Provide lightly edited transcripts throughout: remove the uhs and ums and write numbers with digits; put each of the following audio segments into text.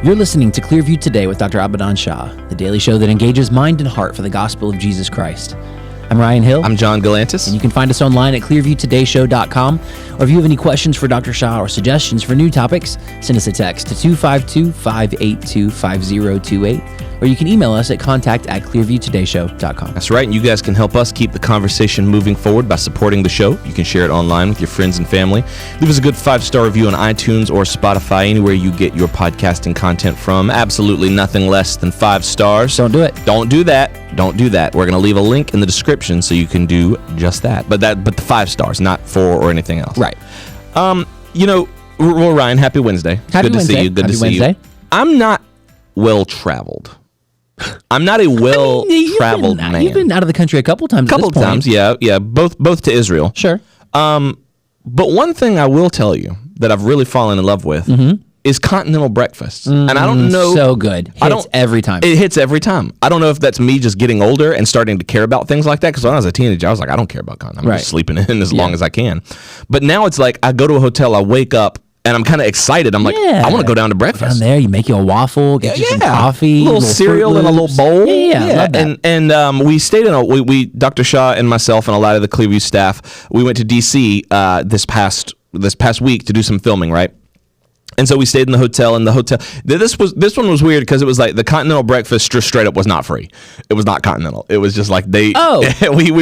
You're listening to Clearview Today with Dr. Abadan Shah, the daily show that engages mind and heart for the gospel of Jesus Christ. I'm Ryan Hill. I'm John Galantis. And you can find us online at clearviewtodayshow.com. Or if you have any questions for Dr. Shah or suggestions for new topics, send us a text to 252-582-5028. Or you can email us at contact@clearviewtodayshow.com. That's right, and you guys can help us keep the conversation moving forward by supporting the show. You can share it online with your friends and family. Leave us a good 5-star review on iTunes or Spotify, anywhere you get your podcasting content from. Absolutely nothing less than 5 stars. Don't do it. Don't do that. Don't do that. We're going to leave a link in the description so you can do just that. But the 5 stars, not 4 or anything else. Right. Well, Ryan, happy Wednesday. Happy Good Wednesday. to see you. Good Happy to see Wednesday. you. I'm not well-traveled. I'm not a well-traveled man. You've been out of the country a couple times. A couple of times, yeah, both to Israel. Sure. But one thing I will tell you that I've really fallen in love with is continental breakfasts, and I don't know. So good. Hits every time. It hits every time. I don't know if that's me just getting older and starting to care about things like that. Because when I was a teenager, I was like, I don't care about continental. I'm just sleeping in as long as I can. But now it's like I go to a hotel, I wake up, and I'm kind of excited. I'm like, I want to go down to breakfast. Down there, you make you a waffle, get you some coffee, a little cereal in a little bowl. Yeah. Love that. And we stayed in we Dr. Shah and myself and a lot of the Clearview staff, we went to DC this past week to do some filming, right? And so we stayed in the hotel. This one was weird because it was like the continental breakfast just straight up was not free. It was not continental. It was just like we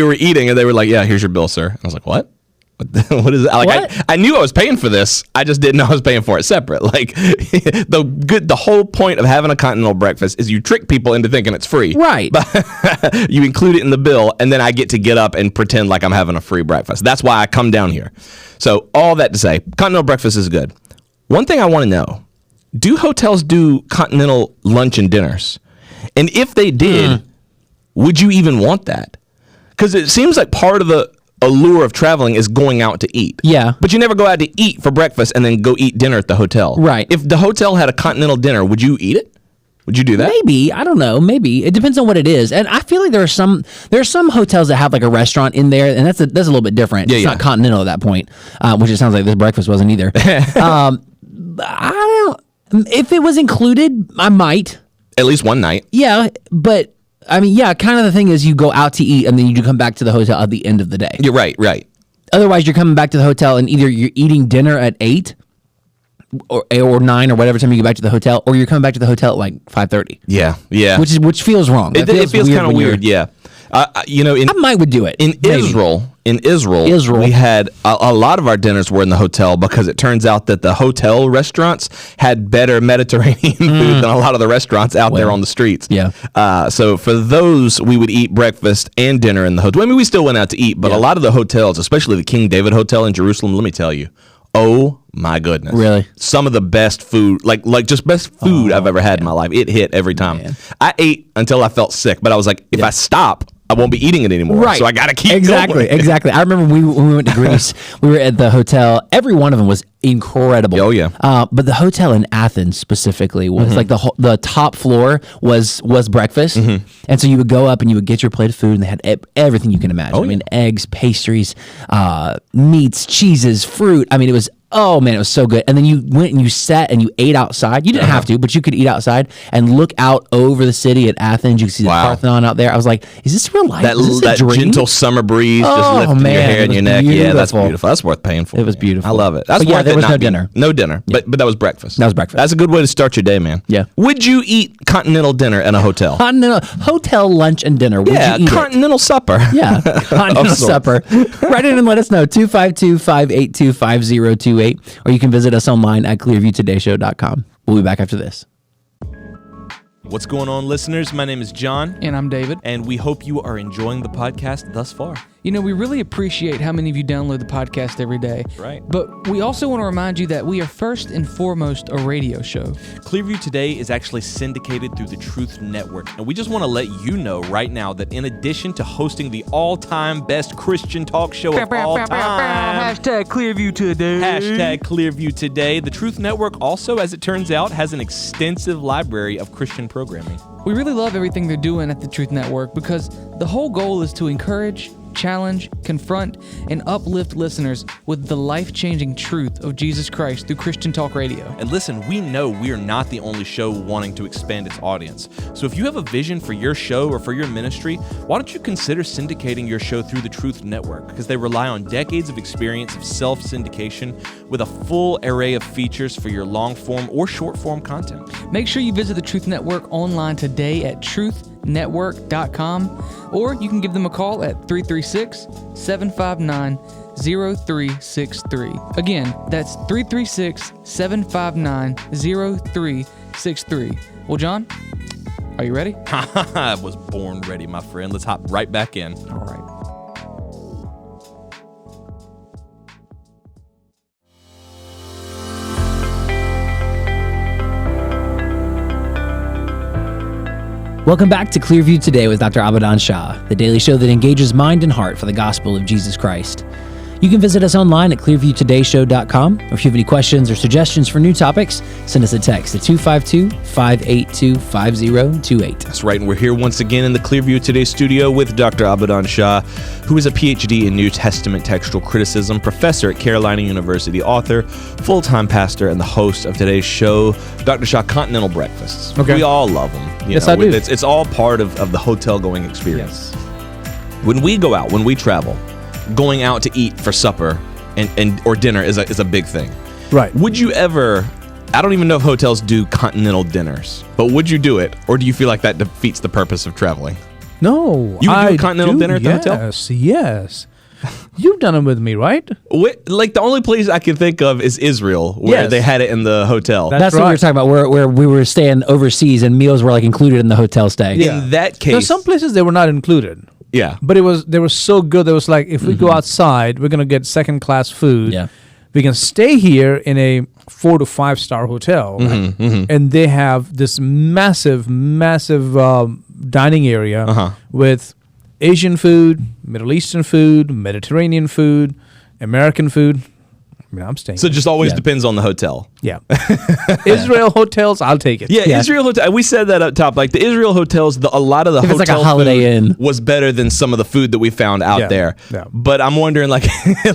were eating and they were like, yeah, here's your bill, sir. And I was like, what? What is it? Like, I knew I was paying for this. I just didn't know I was paying for it separate. Like the whole point of having a continental breakfast is you trick people into thinking it's free. Right. But you include it in the bill, and then I get to get up and pretend like I'm having a free breakfast. That's why I come down here. So all that to say, continental breakfast is good. One thing I want to know, do hotels do continental lunch and dinners? And if they did, would you even want that? Because it seems like part of the allure of traveling is going out to eat. Yeah. But you never go out to eat for breakfast and then go eat dinner at the hotel. Right. If the hotel had a continental dinner, would you eat it? Would you do that? Maybe. I don't know. Maybe. It depends on what it is. And I feel like there are some hotels that have like a restaurant in there, and that's a little bit different. It's not continental at that point, which it sounds like this breakfast wasn't either. If it was included, I might. At least one night. Yeah, but I mean, kind of the thing is you go out to eat and then you come back to the hotel at the end of the day. You're right. Otherwise, you're coming back to the hotel and either you're eating dinner at 8 or 9 or whatever time you get back to the hotel, or you're coming back to the hotel at like 5:30. Yeah. Which feels wrong. It feels kind of weird. Yeah. I might would do it. In Israel, we had a lot of our dinners were in the hotel because it turns out that the hotel restaurants had better Mediterranean food than a lot of the restaurants out there on the streets. Yeah. So for those, we would eat breakfast and dinner in the hotel. I mean, we still went out to eat, but a lot of the hotels, especially the King David Hotel in Jerusalem, let me tell you, oh my goodness. Really? Some of the best food, like just best food I've ever had in my life. It hit every time. Man. I ate until I felt sick, but I was like, if I stop, I won't be eating it anymore. Right. So I got to keep going. Exactly. I remember when we went to Greece, we were at the hotel. Every one of them was incredible. Oh, yeah. But the hotel in Athens specifically was like the top floor was breakfast. And so you would go up and you would get your plate of food, and they had everything you can imagine. I mean, eggs, pastries, meats, cheeses, fruit. I mean, it was so good. And then you went and you sat and you ate outside. You didn't have to, but you could eat outside and look out over the city at Athens. You could see the Parthenon out there. I was like, is this real life? Is this a dream? Gentle summer breeze just lifting your hair and your neck. Beautiful. Yeah, that's beautiful. That's worth paying for. It was beautiful. I love it. That's there was no dinner. No dinner, but that was breakfast. That was breakfast. That's a good way to start your day, man. Yeah. Would you eat continental dinner in a hotel? Continental hotel lunch and dinner. Would you eat continental supper. Yeah, continental supper. Write in and let us know, 252-582-5028, or you can visit us online at clearviewtodayshow.com. We'll be back after this. What's going on, listeners? My name is John. And I'm David. And we hope you are enjoying the podcast thus far. You know, we really appreciate how many of you download the podcast every day. Right. But we also want to remind you that we are first and foremost a radio show. Clearview Today is actually syndicated through the Truth Network. And we just want to let you know right now that in addition to hosting the all-time best Christian talk show of all time, Hashtag Clearview Today. Hashtag Clearview Today, the Truth Network also, as it turns out, has an extensive library of Christian programming. We really love everything they're doing at the Truth Network because the whole goal is to encourage, challenge, confront, and uplift listeners with the life-changing truth of Jesus Christ through Christian Talk Radio. And listen, we know we are not the only show wanting to expand its audience. So if you have a vision for your show or for your ministry, why don't you consider syndicating your show through the Truth Network? Because they rely on decades of experience of self-syndication with a full array of features for your long-form or short-form content. Make sure you visit the Truth Network online today at truthnetwork.com, or you can give them a call at 336-759-0363. Again, that's 336-759-0363. Well, John, are you ready? I was born ready, my friend. Let's hop right back in. All right. Welcome back to Clearview Today with Dr. Abadan Shah, the daily show that engages mind and heart for the gospel of Jesus Christ. You can visit us online at clearviewtodayshow.com, or if you have any questions or suggestions for new topics, send us a text at 252-582-5028. That's right, and we're here once again in the Clearview Today studio with Dr. Abadan Shah, who is a PhD in New Testament textual criticism, professor at Carolina University, author, full-time pastor, and the host of today's show, Dr. Shah Continental Breakfasts. Okay. We all love them. Yes, I do. It's all part of the hotel-going experience. Yes. When we go out, when we travel, going out to eat for supper and or dinner is a big thing. Right. Would you ever, I don't even know if hotels do continental dinners, but would you do it, or do you feel like that defeats the purpose of traveling? No. You would do a continental dinner at the hotel? Yes. You've done it with me, right? Like the only place I can think of is Israel, where Yes. they had it in the hotel. That's what we were right. talking about, where we were staying overseas and meals were like included in the hotel stay. Yeah. In that case, There's some places they were not included. yeah. But they were so good. There was like, if we go outside, we're gonna get second class food. Yeah. We can stay here in a 4 to 5 star hotel, and they have this massive dining area with Asian food, Middle Eastern food, Mediterranean food, American food. I mean, I'm staying. So it just always Yeah. depends on the hotel. Yeah. Israel hotels, I'll take it. Yeah, Yeah. Israel hotel. We said that up top. Like the Israel hotels, a lot of the If it's hotel like a Holiday food Inn. was better than some of the food that we found out Yeah. there. Yeah. But I'm wondering, like,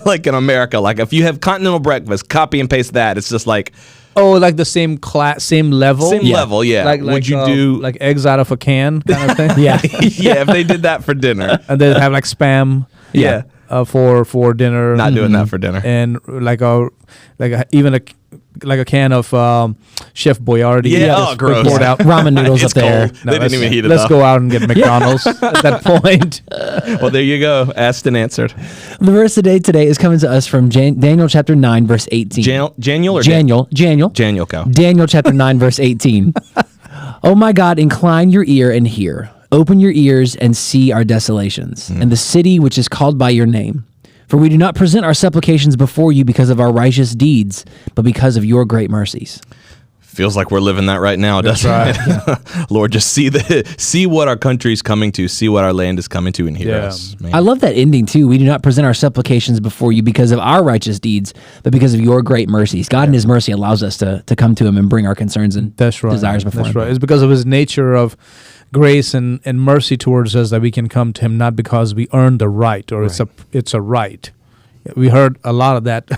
like in America, like if you have continental breakfast, copy and paste that. It's just like Oh, like the same same level? same level. Yeah. Would you do? like eggs out of a can kind of thing? Yeah. yeah, if they did that for dinner. And they have like spam. Yeah. For dinner. Not doing that for dinner. And like a can of Chef Boyardee. Yeah, just oh, gross. poured out. Ramen noodles It's up there. cold. They didn't let's- even heat it Let's up. go out and get McDonald's at that point. Well, there you go. Asked and answered. The verse today is coming to us from Daniel chapter 9, verse 18. Daniel or Daniel. Daniel cow. Daniel chapter 9, verse 18. Oh my God, incline your ear and hear. Open your ears and see our desolations, and the city which is called by your name. For we do not present our supplications before you because of our righteous deeds, but because of your great mercies. Feels like we're living that right now, doesn't it? Lord, just see what our country's coming to, see what our land is coming to, and hear Yeah. us. Man. I love that ending too. We do not present our supplications before you because of our righteous deeds, but because of your great mercies. God in his mercy allows us to come to him and bring our concerns and That's right. desires before That's him. right. It's because of his nature of grace and mercy towards us that we can come to him, not because we earned the right or it's a right. We heard a lot of that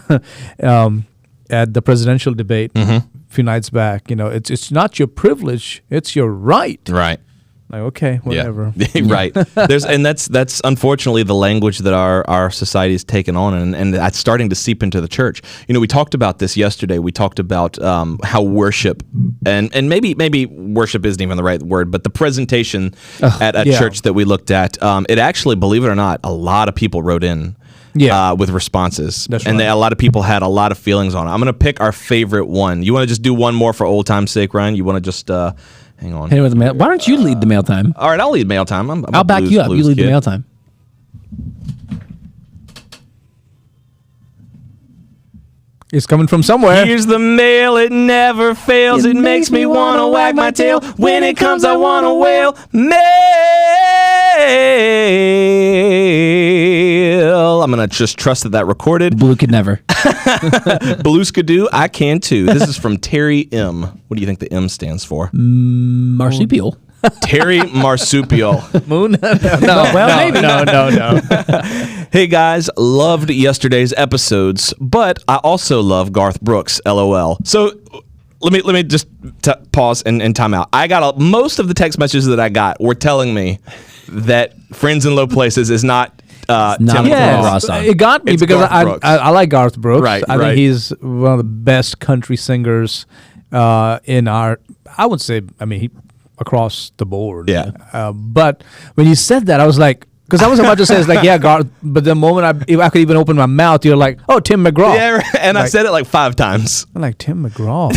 at the presidential debate a few nights back. You know, it's not your privilege, it's your right. Right. Like, okay, whatever. Yeah. Right. That's unfortunately the language that our society has taken on, and that's starting to seep into the church. You know, we talked about this yesterday. We talked about how worship and maybe worship isn't even the right word, but the presentation at a yeah. church that we looked at, it actually, believe it or not, a lot of people wrote in. Yeah. With responses. That's and right. a lot of people had a lot of feelings on it. I'm going to pick our favorite one. You want to just do one more for old time's sake, Ryan? You want to just hang on? Hit it with the mail. Why don't you lead the mail time? All right, I'll lead mail time. I'm I'll a back you up. You blues lead the kid. mail time. It's coming from somewhere. Here's the mail, it never fails. It makes me want to wag my tail. When it comes, I want to wail. Mail. I'm going to just trust that recorded. Blue could never. Blues could do. I can too. This is from Terry M. What do you think the M stands for? Marsupial. Terry Marsupial. Moon? No, maybe. No. Hey guys, loved yesterday's episodes, but I also love Garth Brooks. LOL. So let me just pause and time out. I got most of the text messages that I got were telling me that Friends in Low Places is not. not Tim a McGraw. Ross song. It got me It's because Garth I Brooks. like Garth Brooks. Right, I right. think he's one of the best country singers in our. I would say. I mean, across the board. Yeah. But when you said that, I was like, because I was about to say it's like, yeah, Garth. But the moment if I could even open my mouth, you're like, oh, Tim McGraw. Yeah, right. And I said it like 5 times. I'm like, Tim McGraw.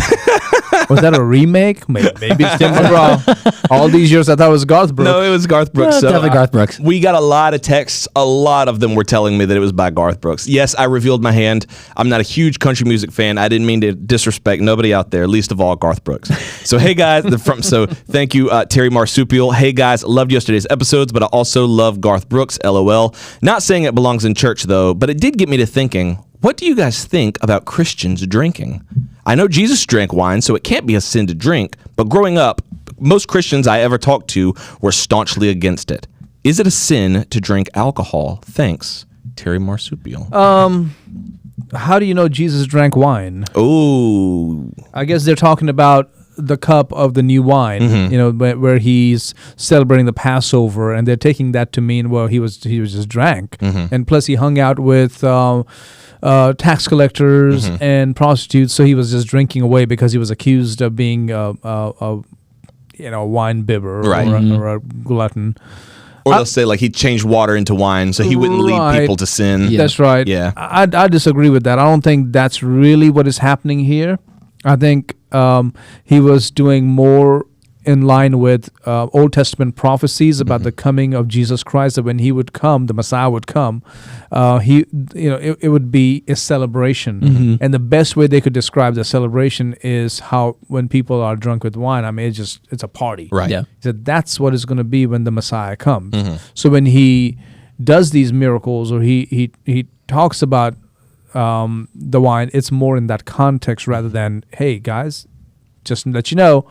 Was that a remake? Maybe it's Tim McGraw. All these years I thought it was Garth Brooks. No, it was Garth Brooks. Yeah, So, definitely Garth Brooks. We got a lot of texts. A lot of them were telling me that it was by Garth Brooks. Yes, I revealed my hand. I'm not a huge country music fan. I didn't mean to disrespect nobody out there, least of all Garth Brooks. So, hey guys, so thank you, Terry Marsupial. Hey guys, loved yesterday's episodes, but I also love Garth Brooks. LOL. Not saying it belongs in church though, but it did get me to thinking. What do you guys think about Christians drinking? I know Jesus drank wine, so it can't be a sin to drink, but growing up, most Christians I ever talked to were staunchly against it. Is it a sin to drink alcohol? Thanks, Terry Marsupial. How do you know Jesus drank wine? Oh, I guess they're talking about the cup of the new wine, you know, where he's celebrating the Passover, and they're taking that to mean, well, he was just drank, and plus he hung out with tax collectors and prostitutes, so he was just drinking away because he was accused of being a wine bibber or a glutton. or they'll say like he changed water into wine so he wouldn't lead people to sin. That's right. Yeah. I disagree with that. I don't think that's really what is happening here. I think he was doing more in line with Old Testament prophecies about the coming of Jesus Christ, that when he would come, the Messiah would come, it would be a celebration. And the best way they could describe the celebration is how when people are drunk with wine, I mean, it's a party. Right. Yeah. He said that's what it's going to be when the Messiah comes. So when he does these miracles, or he talks about the wine, it's more in that context rather than, hey guys, just to let you know,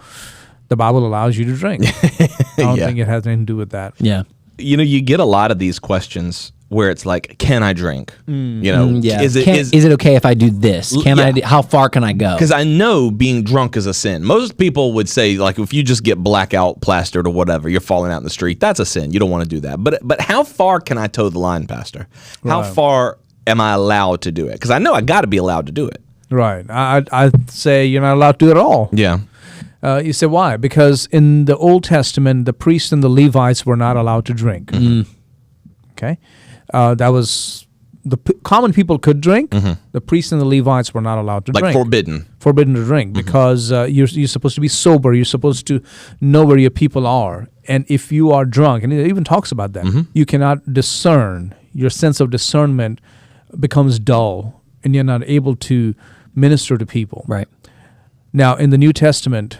the Bible allows you to drink. I don't think it has anything to do with that. Yeah. You know, you get a lot of these questions where it's like, can I drink? You know, Yeah. is is it okay if I do this? How far can I go? Because I know being drunk is a sin. Most people would say, like, if you just get blackout plastered or whatever, you're falling out in the street, that's a sin. You don't want to do that. But how far can I toe the line, Pastor? How far am I allowed to do it? Because I know I got to be allowed to do it. Right. I'd say you're not allowed to do it at all. Yeah. You say why? Because in the Old Testament, the priests and the Levites were not allowed to drink. Okay? That was... common people could drink. The priests and the Levites were not allowed to drink. Like forbidden. Forbidden to drink because you're supposed to be sober. You're supposed to know where your people are. And if you are drunk, and it even talks about that, you cannot discern. Your sense of discernment becomes dull, and you're not able to minister to people. Right. Now, in the New Testament,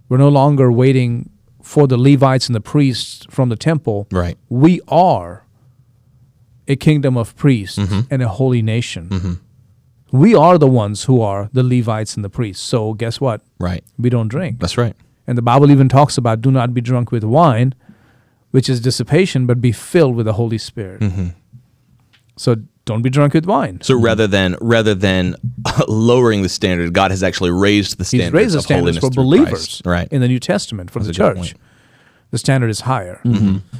we're no longer waiting for the Levites and the priests from the temple. Right. We are a kingdom of priests and a holy nation. We are the ones who are the Levites and the priests. So guess what? Right. We don't drink. That's right. And the Bible even talks about do not be drunk with wine, which is dissipation, but be filled with the Holy Spirit. So don't be drunk with wine. So rather than lowering the standard, God has actually raised the standards. He's raised the of standards holiness for through believers Christ. Right. in the New Testament for That's the a good church. point. The standard is higher.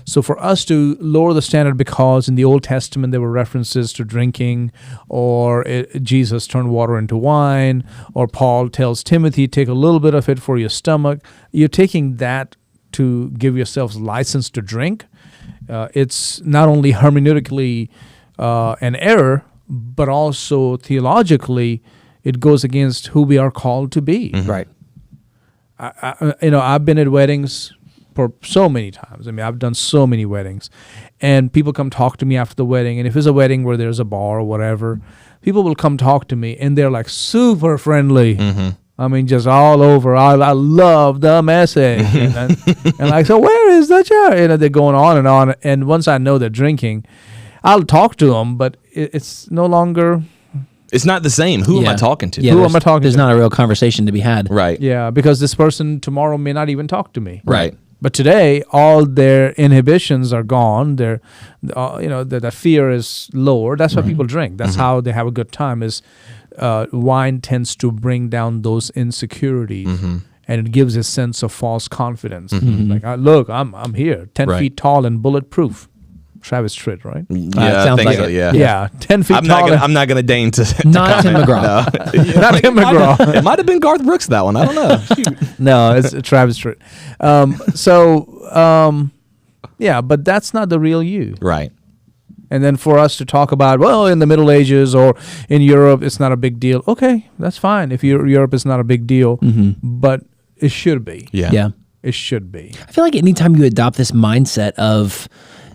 So for us to lower the standard because in the Old Testament there were references to drinking, or Jesus turned water into wine, or Paul tells Timothy, take a little bit of it for your stomach. You're taking that to give yourselves license to drink. It's not only hermeneutically an error, but also theologically it goes against who we are called to be. Right. I've been at weddings for so many times. I mean, I've done so many weddings, and people come talk to me after the wedding. And if it's a wedding where there's a bar or whatever, people will come talk to me, and they're like super friendly. I mean, just all over. I love the message. and like, so where is the church? They're going on and on. And once I know they're drinking, I'll talk to them, but it's no longer... It's not the same. Who am I talking to? Yeah, Who am I talking There's to? not a real conversation to be had. Right. Yeah, because this person tomorrow may not even talk to me. Right. But today, all their inhibitions are gone. The fear is lower. That's why people drink. That's how they have a good time. Is wine tends to bring down those insecurities, and it gives a sense of false confidence. Like, look, I'm here, 10 feet tall and bulletproof. Travis Tritt, right? Yeah, sounds I think like so, it. yeah. Yeah, 10 feet tall. I'm not gonna deign to Not Tim comment. McGraw. No. Not Tim McGraw. It might have been Garth Brooks, that one. I don't know. No, it's Travis Tritt. But that's not the real you. Right. And then for us to talk about, well, in the Middle Ages or in Europe, it's not a big deal. Okay, that's fine. If Europe is not a big deal, but it should be. Yeah. It should be. I feel like anytime you adopt this mindset of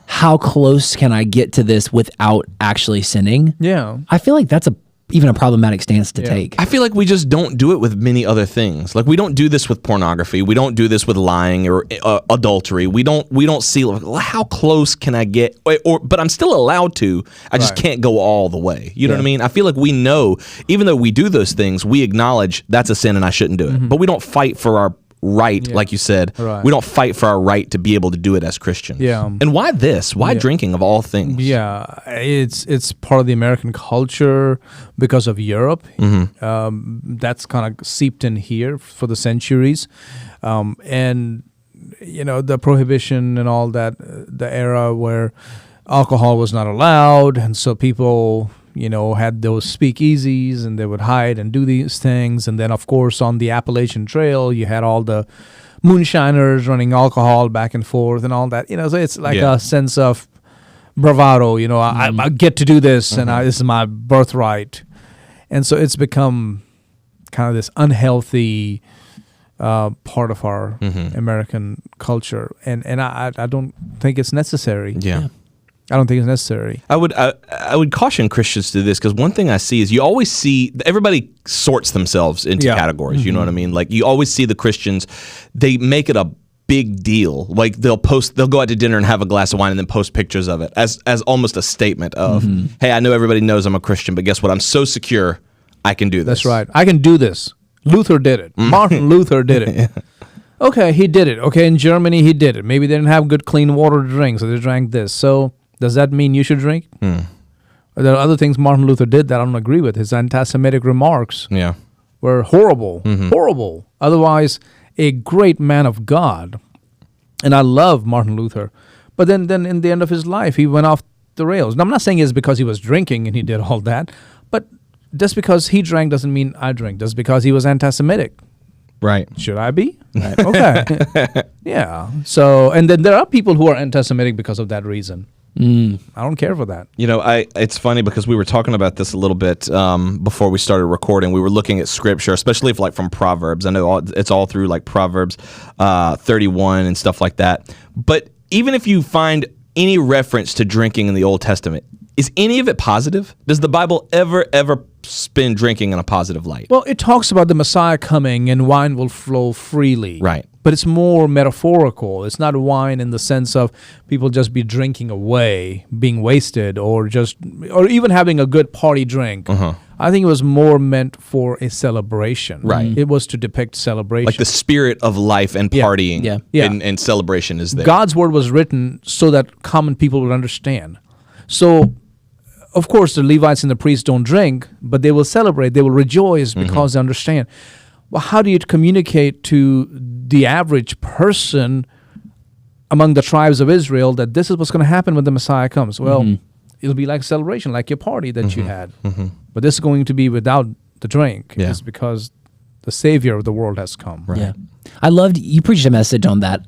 how close can I get to this without actually sinning, Yeah. I feel like that's even a problematic stance to take. I feel like we just don't do it with many other things. Like, we don't do this with pornography. We don't do this with lying or adultery. We don't see, like, how close can I get? But I'm still allowed to. I just can't go all the way. You know what I mean? I feel like we know, even though we do those things, we acknowledge that's a sin and I shouldn't do it. But we don't fight for our right, like you said. Right. We don't fight for our right to be able to do it as Christians. Yeah. And why this? Why drinking of all things? Yeah, it's part of the American culture because of Europe. That's kind of seeped in here for the centuries, and the prohibition and all that, the era where alcohol was not allowed, and so people had those speakeasies and they would hide and do these things. And then, of course, on the Appalachian Trail, you had all the moonshiners running alcohol back and forth and all that. So it's like a sense of bravado. I get to do this, and this is my birthright. And so it's become kind of this unhealthy part of our American culture. And I don't think it's necessary. Yeah. I don't think it's necessary. I would caution Christians to this, because one thing I see is you always see everybody sorts themselves into categories. You know what I mean? Like, you always see the Christians, they make it a big deal. Like, they'll go out to dinner and have a glass of wine and then post pictures of it as almost a statement of, hey, I know everybody knows I'm a Christian, but guess what? I'm so secure I can do this. That's right. I can do this. Luther did it. Martin Luther did it. Okay, he did it. Okay, in Germany he did it. Maybe they didn't have good clean water to drink, so they drank this. So does that mean you should drink? There are other things Martin Luther did that I don't agree with. His anti-Semitic remarks were horrible, horrible. Otherwise, a great man of God. And I love Martin Luther. But then in the end of his life, he went off the rails. Now, I'm not saying it's because he was drinking and he did all that, but just because he drank doesn't mean I drink. Just because he was anti-Semitic. Right. Should I be? Right. Okay. Yeah. So, and then there are people who are anti-Semitic because of that reason. I don't care for that. It's funny because we were talking about this a little bit before we started recording. We were looking at scripture, especially from Proverbs. I know it's all through like Proverbs 31 and stuff like that. But even if you find any reference to drinking in the Old Testament, is any of it positive? Does the Bible ever spin drinking in a positive light? Well, it talks about the Messiah coming and wine will flow freely. Right. But it's more metaphorical. It's not wine in the sense of people just be drinking away, being wasted, or even having a good party drink. I think it was more meant for a celebration. Right. It was to depict celebration. Like the spirit of life and partying and celebration is there. God's word was written so that common people would understand. So, of course, the Levites and the priests don't drink, but they will celebrate. They will rejoice because they understand. Well, how do you communicate to the average person among the tribes of Israel that this is what's going to happen when the Messiah comes? Well, it'll be like a celebration, like your party that you had. But this is going to be without the drink. Yeah. It's because the Savior of the world has come. Right. Yeah. I loved, you preached a message on that.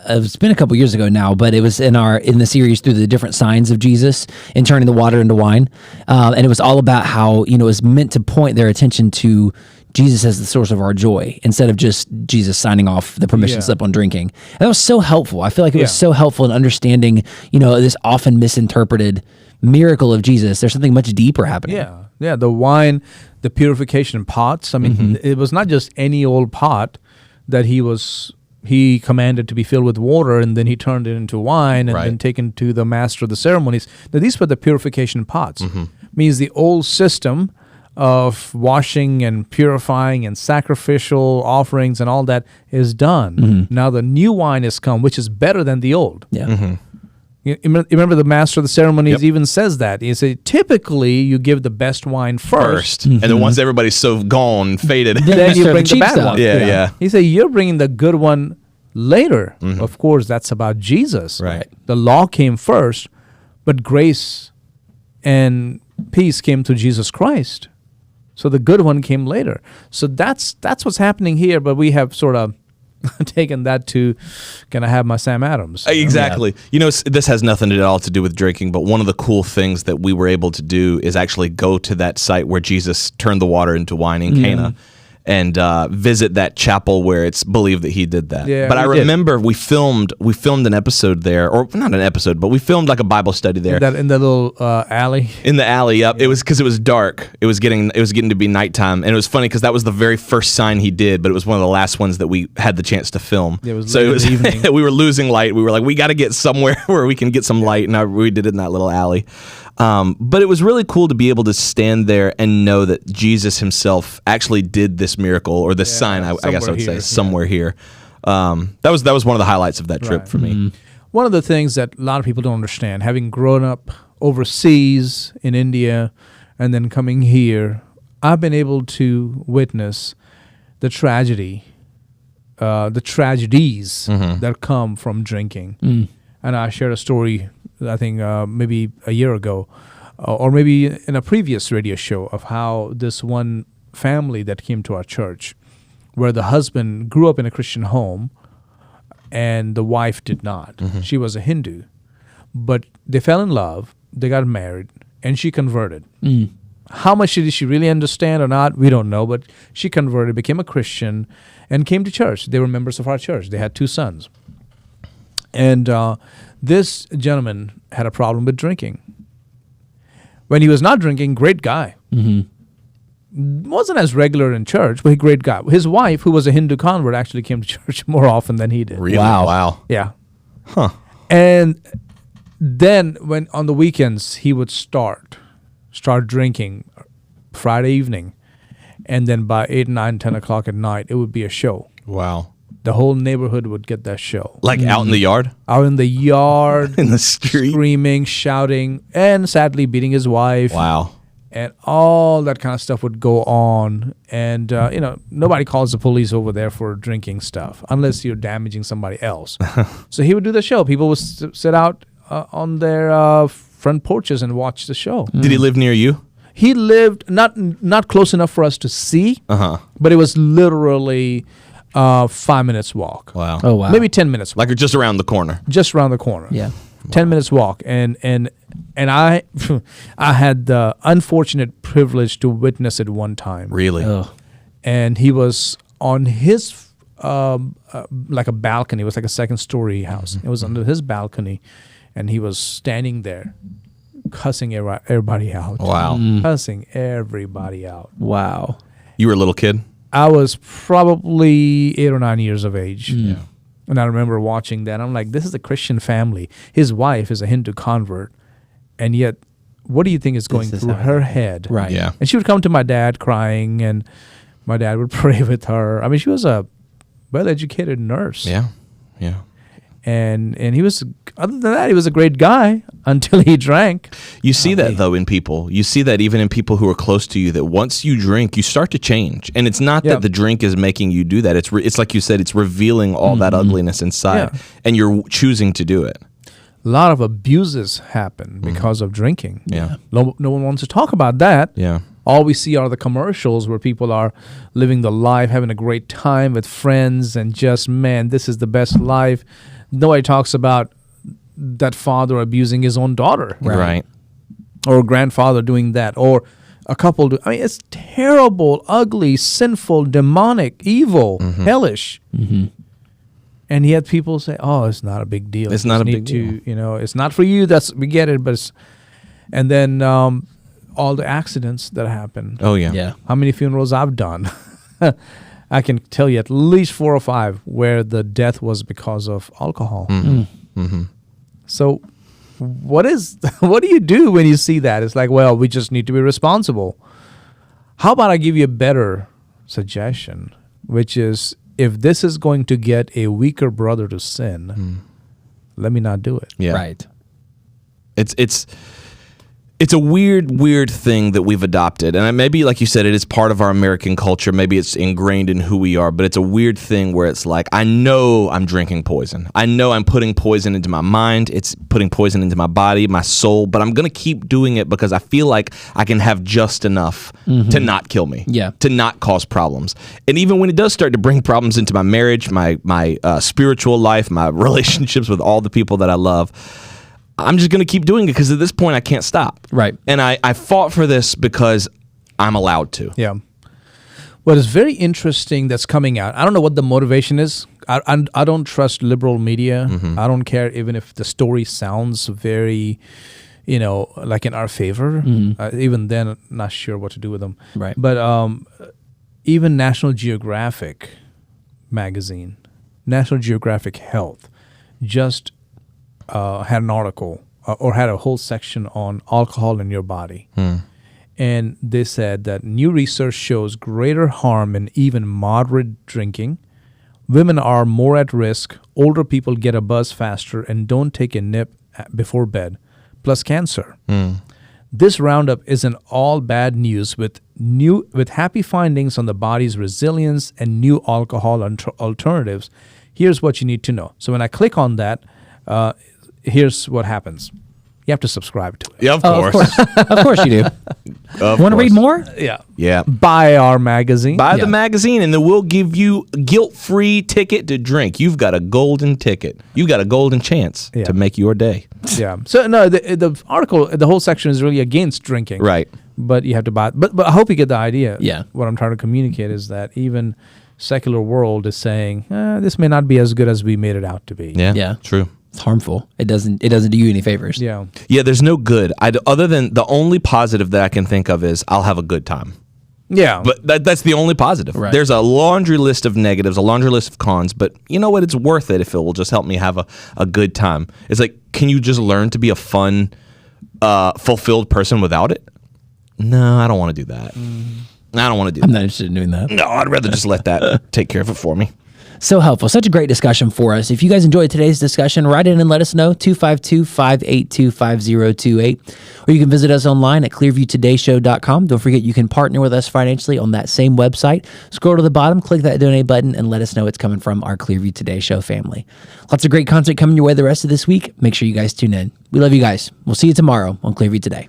It's been a couple years ago now, but it was in the series through the different signs of Jesus in turning the water into wine. And it was all about how, it was meant to point their attention to Jesus as the source of our joy instead of just Jesus signing off the permission slip on drinking. And that was so helpful. I feel like it was so helpful in understanding, this often misinterpreted miracle of Jesus. There's something much deeper happening. Yeah. Yeah. The wine, the purification pots. I mean, it was not just any old pot that he commanded to be filled with water, and then he turned it into wine and then taken to the master of the ceremonies. Now, these were the purification pots. Means the old system of washing and purifying and sacrificial offerings and all that is done. Now the new wine has come, which is better than the old. Yeah. You remember the master of the ceremonies even says that. He said, typically you give the best wine first. And then once everybody's so gone, faded, then you serve bring the the cheap bad stuff. one. Yeah. He said, you're bringing the good one later. Of course, that's about Jesus. Right. The law came first, but grace and peace came through Jesus Christ. So the good one came later. So that's what's happening here, but we have sort of taken that to, can I have my Sam Adams? Exactly. You know, this has nothing at all to do with drinking, but one of the cool things that we were able to do is actually go to that site where Jesus turned the water into wine in Cana and visit that chapel where it's believed that he did that. Yeah, but I we did. remember we filmed an episode there, or not an episode, but we filmed like a Bible study there. In the little alley. In the alley, yep. It was because it was dark. It was getting to be nighttime, and it was funny because that was the very first sign he did, but it was one of the last ones that we had the chance to film. Yeah, it was so late it was in the evening. we were losing light. We were like, we got to get somewhere where we can get some light, and we did it in that little alley. But it was really cool to be able to stand there and know that Jesus himself actually did this miracle or this sign. I guess I would say somewhere here. That was one of the highlights of that trip for me. One of the things that a lot of people don't understand, having grown up overseas in India and then coming here, I've been able to witness the tragedies that come from drinking. And I shared a story, I think maybe a year ago, or maybe in a previous radio show, of how this one family that came to our church, where the husband grew up in a Christian home and the wife did not. She was a Hindu. But they fell in love, they got married, and she converted. How much did she really understand or not, we don't know, but she converted, became a Christian, and came to church. They were members of our church. They had 2 sons. And this gentleman had a problem with drinking. When he was not drinking, great guy. Wasn't as regular in church, but a great guy. His wife, who was a Hindu convert, actually came to church more often than he did. Really? Wow. Yeah. Huh. And then when on the weekends, he would start drinking Friday evening. And then by 8, 9, 10 o'clock at night, it would be a show. Wow. The whole neighborhood would get that show. Like out in the yard? Out in the yard, In the street? screaming, shouting, and sadly beating his wife. Wow. And all that kind of stuff would go on. And, nobody calls the police over there for drinking stuff unless you're damaging somebody else. So he would do the show. People would sit out on their front porches and watch the show. Did he live near you? He lived not close enough for us to see, but it was literally 5 minutes walk. Wow. Oh, wow. Maybe 10 minutes walk. Like just around the corner. Just around the corner. Yeah. 10 minutes walk. And I I had the unfortunate privilege to witness it one time. Really? Oh. And he was on his like a balcony. It was like a second story house. It was under his balcony, and he was standing there cussing everybody out. Wow. Cussing everybody out. Wow. You were a little kid? I was probably 8 or 9 years of age. Yeah. And I remember watching that. I'm like, this is a Christian family. His wife is a Hindu convert. And yet, what do you think is going through her head? Right. Yeah. And she would come to my dad crying, and my dad would pray with her. I mean, she was a well-educated nurse. Yeah. Yeah. And he was, other than that, he was a great guy until he drank. You see that, though, in people. You see that even in people who are close to you, that once you drink, you start to change. And it's not that the drink is making you do that. It's like you said, it's revealing all that ugliness inside, and you're choosing to do it. A lot of abuses happen because of drinking. Yeah. No one wants to talk about that. Yeah. All we see are the commercials where people are living the life, having a great time with friends, and just, man, this is the best life. Nobody talks about that father abusing his own daughter. Right. Or grandfather doing that. Or a couple I mean, it's terrible, ugly, sinful, demonic, evil, hellish. And yet people say, oh, it's not a big deal. It's not a big deal. It's not for you. We get it. But and then all the accidents that happen. Oh, yeah. Yeah. How many funerals I've done? I can tell you at least 4 or 5 where the death was because of alcohol. So what do you do when you see that? It's like, well, we just need to be responsible. How about I give you a better suggestion, which is if this is going to get a weaker brother to sin, let me not do it. Yeah. Right. It's a weird thing that we've adopted. And maybe, like you said, it is part of our American culture. Maybe it's ingrained in who we are, but it's a weird thing where it's like, I know I'm drinking poison. I know I'm putting poison into my mind. It's putting poison into my body, my soul, but I'm going to keep doing it because I feel like I can have just enough to not kill me, to not cause problems. And even when it does start to bring problems into my marriage, my spiritual life, my relationships with all the people that I love, I'm just going to keep doing it because at this point I can't stop. Right. And I fought for this because I'm allowed to. Yeah. What is very interesting that's coming out, I don't know what the motivation is. I don't trust liberal media. I don't care even if the story sounds very, like in our favor. Even then, I'm not sure what to do with them. Right. But even National Geographic magazine, National Geographic Health, just had an article or had a whole section on alcohol in your body. And they said that new research shows greater harm in even moderate drinking. Women are more at risk. Older people get a buzz faster and don't take a nip before bed, plus cancer. This roundup isn't all bad news with happy findings on the body's resilience and new alcohol alternatives. Here's what you need to know. So when I click on that, here's what happens. You have to subscribe to it. Yeah, of course. Of course you do. Want to read more? Yeah. Buy our magazine. Buy the magazine, and then we'll give you a guilt-free ticket to drink. You've got a golden ticket. You've got a golden chance to make your day. Yeah. So no, the article, the whole section is really against drinking. Right. But you have to buy it. But I hope you get the idea. Yeah. What I'm trying to communicate is that even secular world is saying this may not be as good as we made it out to be. Yeah. True. It's harmful. It doesn't do you any favors. Yeah. Yeah, there's no good. Other than the only positive that I can think of is I'll have a good time. Yeah. But that's the only positive. Right. There's a laundry list of negatives, a laundry list of cons, but you know what? It's worth it if it will just help me have a good time. It's like, can you just learn to be a fun, fulfilled person without it? No, I don't want to do that. I don't want to do that. I'm not interested in doing that. No, I'd rather just let that take care of it for me. So helpful. Such a great discussion for us. If you guys enjoyed today's discussion, write in and let us know, 252-582-5028. Or you can visit us online at clearviewtodayshow.com. Don't forget you can partner with us financially on that same website. Scroll to the bottom, click that donate button, and let us know it's coming from our Clearview Today Show family. Lots of great content coming your way the rest of this week. Make sure you guys tune in. We love you guys. We'll see you tomorrow on Clearview Today.